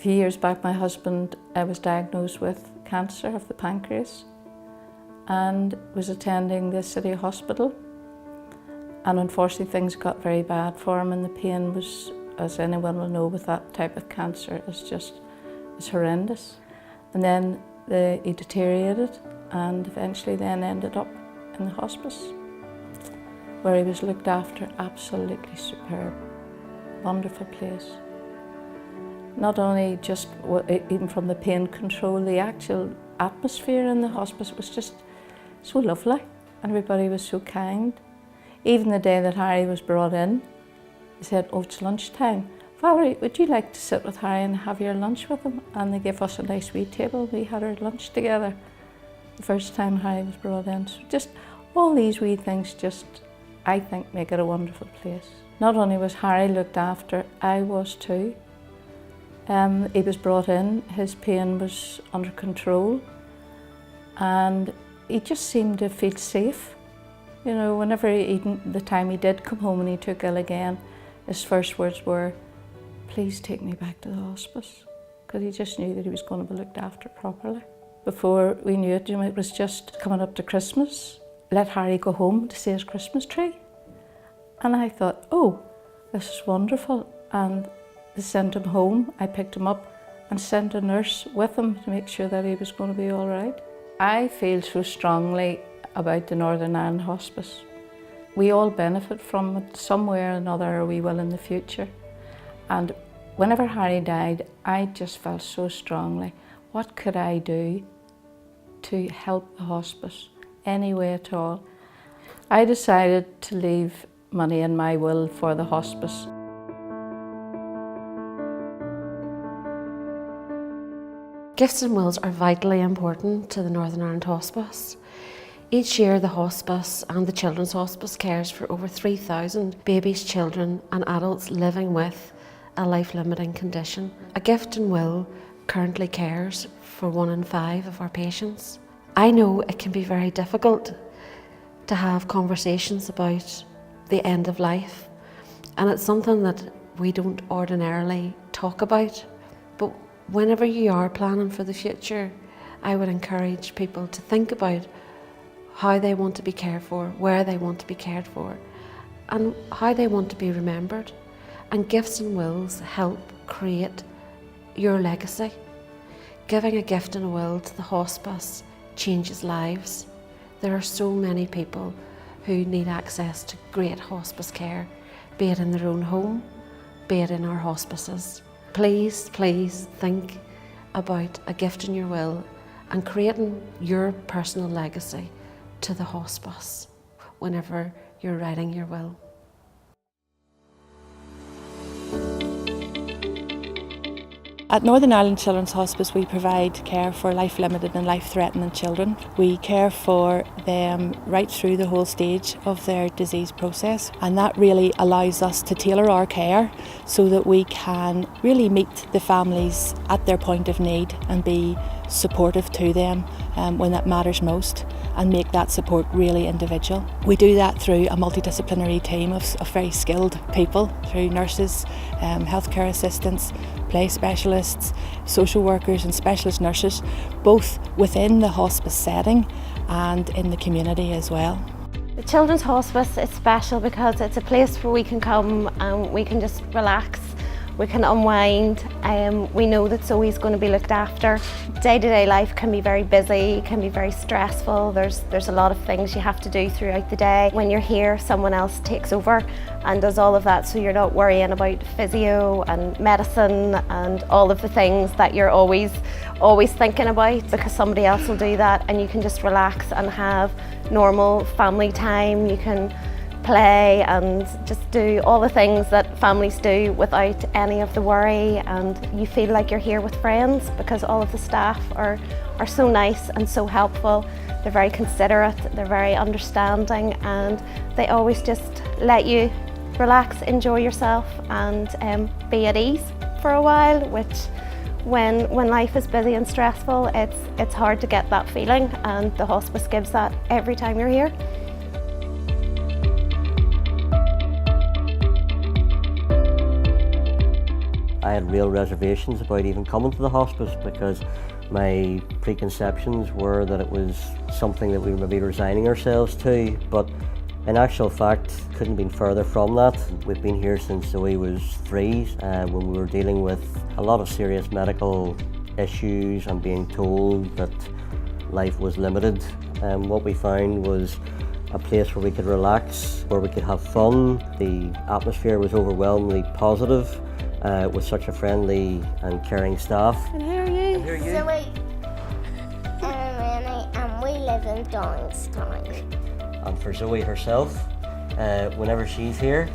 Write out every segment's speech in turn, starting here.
few years back, my husband was diagnosed with cancer of the pancreas and was attending the city hospital. And unfortunately things got very bad for him, and the pain was, as anyone will know with that type of cancer, is horrendous. And then he deteriorated and eventually then ended up in the hospice, where he was looked after. Absolutely superb, wonderful place. Not only just even from the pain control, the actual atmosphere in the hospice was just so lovely, and everybody was so kind. Even the day that Harry was brought in, they said, "Oh, it's lunchtime. Valerie, would you like to sit with Harry and have your lunch with him?" And they gave us a nice wee table. We had our lunch together the first time Harry was brought in. So just all these wee things just, I think, make it a wonderful place. Not only was Harry looked after, I was too. He was brought in, his pain was under control, and he just seemed to feel safe. You know, whenever the time he did come home and he took ill again, his first words were, "Please take me back to the hospice," because he just knew that he was going to be looked after properly. Before we knew it, it was just coming up to Christmas. Let Harry go home to see his Christmas tree. And I thought, oh, this is wonderful. And they sent him home. I picked him up and sent a nurse with him to make sure that he was going to be all right. I feel so strongly about the Northern Ireland Hospice. We all benefit from it some way or another, or we will in the future. And whenever Harry died, I just felt so strongly, what could I do to help the hospice, any way at all? I decided to leave money in my will for the hospice. Gifts and wills are vitally important to the Northern Ireland Hospice. Each year the hospice and the Children's Hospice cares for over 3,000 babies, children and adults living with a life-limiting condition. A gift and will currently cares for 1 in 5 of our patients. I know it can be very difficult to have conversations about the end of life, and it's something that we don't ordinarily talk about. But whenever you are planning for the future, I would encourage people to think about how they want to be cared for, where they want to be cared for, and how they want to be remembered. And gifts and wills help create your legacy. Giving a gift and a will to the hospice changes lives. There are so many people who need access to great hospice care, be it in their own home, be it in our hospices. Please, please think about a gift in your will and creating your personal legacy to the hospice whenever you're writing your will. At Northern Ireland Children's Hospice, we provide care for life-limited and life-threatening children. We care for them right through the whole stage of their disease process, and that really allows us to tailor our care so that we can really meet the families at their point of need and be supportive to them when that matters most, and make that support really individual. We do that through a multidisciplinary team of very skilled people, through nurses, healthcare assistants, play specialists, social workers and specialist nurses, both within the hospice setting and in the community as well. The Children's Hospice is special because it's a place where we can come and we can just relax, we can unwind. We know that Zoe's going to be looked after. Day-to-day life can be very busy, can be very stressful. There's a lot of things you have to do throughout the day. When you're here, someone else takes over and does all of that, so you're not worrying about physio and medicine and all of the things that you're always thinking about, because somebody else will do that, and you can just relax and have normal family time. You can play and just do all the things that families do without any of the worry, and you feel like you're here with friends because all of the staff are so nice and so helpful. They're very considerate, they're very understanding, and they always just let you relax, enjoy yourself and be at ease for a while, which when life is busy and stressful, it's hard to get that feeling, and the hospice gives that every time you're here. I had real reservations about even coming to the hospice because my preconceptions were that it was something that we were maybe resigning ourselves to, but in actual fact, couldn't have been further from that. We've been here since Zoe was 3, when we were dealing with a lot of serious medical issues and being told that life was limited. What we found was a place where we could relax, where we could have fun. The atmosphere was overwhelmingly positive, with such a friendly and caring staff. And who are you? Zoe and Rennie, and we live in Downstown. And for Zoe herself, whenever she's here,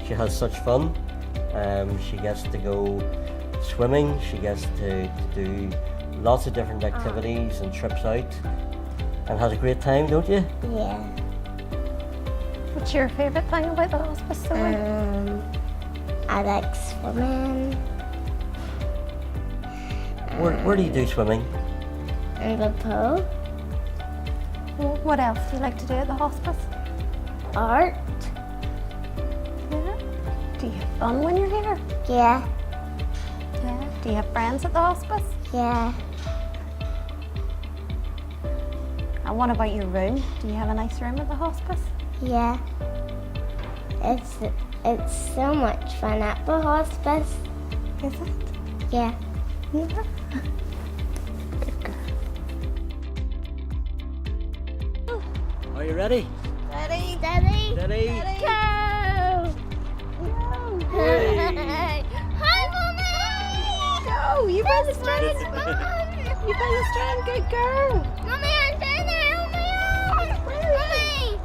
she has such fun. She gets to go swimming, she gets to do lots of different activities and trips out, and has a great time, don't you? Yeah. What's your favourite thing about the hospice, Zoe? I like swimming. Where do you do swimming? In the pool. What else do you like to do at the hospice? Art. Yeah. Do you have fun when you're here? Yeah. Yeah. Do you have friends at the hospice? Yeah. And what about your room? Do you have a nice room at the hospice? Yeah. It's so much fun at the hospice. Is it? Yeah. Yeah. Are you ready? Ready, steady, Ready? go! Hey. Hi, Mommy! Go! You've been a This strong, one's fun! you've been a strong, good girl. Mommy, I'm down there! Help me out! Mommy!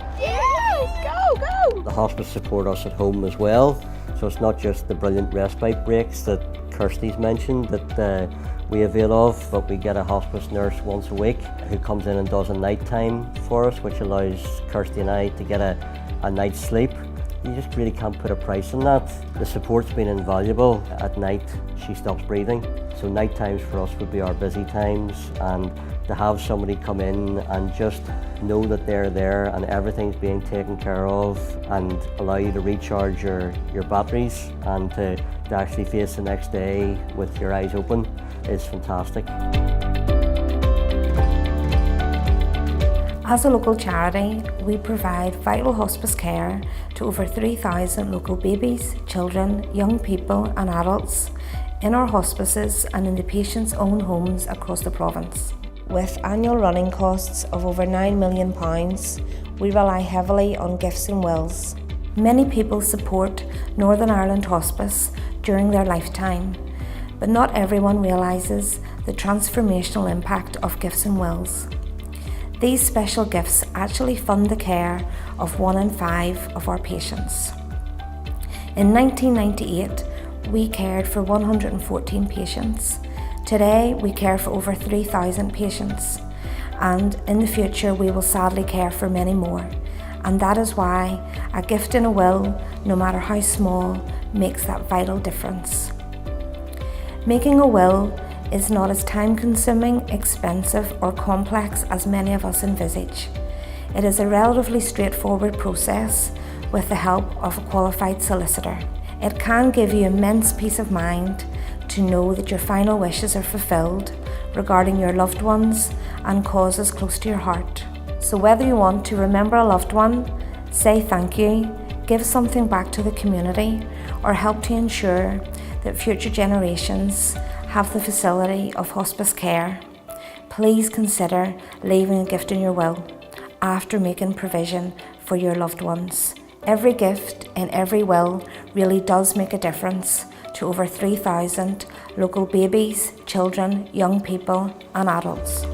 Go! The hospice support us at home as well, so it's not just the brilliant respite breaks that Kirsty's mentioned that we avail of, but we get a hospice nurse once a week who comes in and does a night time for us, which allows Kirsty and I to get a night's sleep. You just really can't put a price on that. The support's been invaluable. At night, she stops breathing. So night times for us would be our busy times, and to have somebody come in and just know that they're there and everything's being taken care of and allow you to recharge your batteries and to actually face the next day with your eyes open is fantastic. As a local charity, we provide vital hospice care to over 3,000 local babies, children, young people and adults in our hospices and in the patients' own homes across the province. With annual running costs of over £9 million, we rely heavily on gifts and wills. Many people support Northern Ireland Hospice during their lifetime, but not everyone realises the transformational impact of gifts and wills. These special gifts actually fund the care of 1 in 5 of our patients. In 1998, we cared for 114 patients. Today, we care for over 3,000 patients, and in the future, we will sadly care for many more. And that is why a gift and a will, no matter how small, makes that vital difference. Making a will is not as time-consuming, expensive or complex as many of us envisage. It is a relatively straightforward process with the help of a qualified solicitor. It can give you immense peace of mind to know that your final wishes are fulfilled regarding your loved ones and causes close to your heart. So whether you want to remember a loved one, say thank you, give something back to the community, or help to ensure that future generations have the facility of hospice care, please consider leaving a gift in your will after making provision for your loved ones. Every gift and every will really does make a difference to over 3,000 local babies, children, young people and adults.